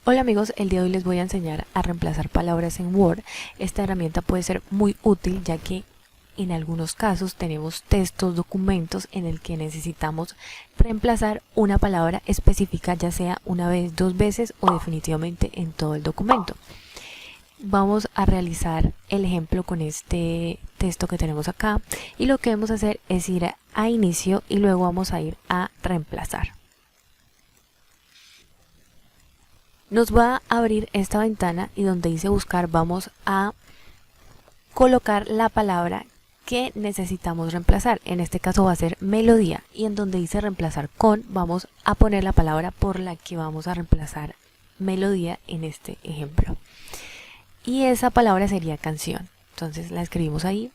Hola amigos, el día de hoy les voy a enseñar a reemplazar palabras en Word. Esta herramienta puede ser muy útil ya que en algunos casos tenemos textos, documentos en el que necesitamos reemplazar una palabra específica, ya sea una vez, dos veces o definitivamente en todo el documento. Vamos a realizar el ejemplo con este texto que tenemos acá y lo que vamos a hacer es ir a inicio y luego vamos a ir a reemplazar. Nos va a abrir esta ventana y donde dice buscar vamos a colocar la palabra que necesitamos reemplazar. En este caso va a ser melodía, y en donde dice reemplazar con vamos a poner la palabra por la que vamos a reemplazar melodía en este ejemplo. Y esa palabra sería canción. Entonces la escribimos ahí.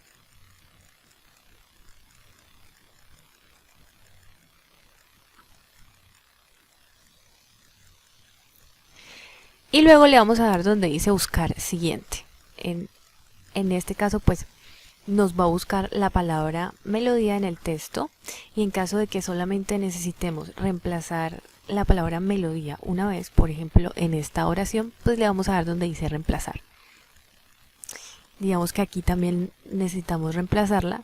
Y luego le vamos a dar donde dice buscar siguiente. En este caso pues nos va a buscar la palabra melodía en el texto, y en caso de que solamente necesitemos reemplazar la palabra melodía una vez, por ejemplo en esta oración, pues le vamos a dar donde dice reemplazar. Digamos que aquí también necesitamos reemplazarla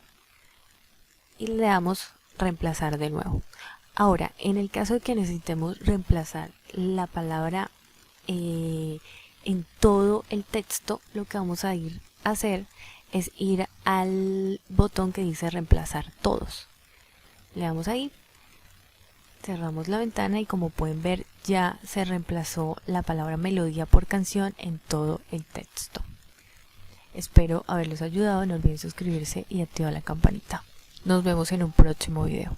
y le damos reemplazar de nuevo. Ahora, en el caso de que necesitemos reemplazar la palabra en todo el texto, lo que vamos a ir a hacer es ir al botón que dice reemplazar todos. Le damos ahí, cerramos la ventana y como pueden ver ya se reemplazó la palabra melodía por canción en todo el texto. Espero haberlos ayudado, no olviden suscribirse y activar la campanita. Nos vemos en un próximo video.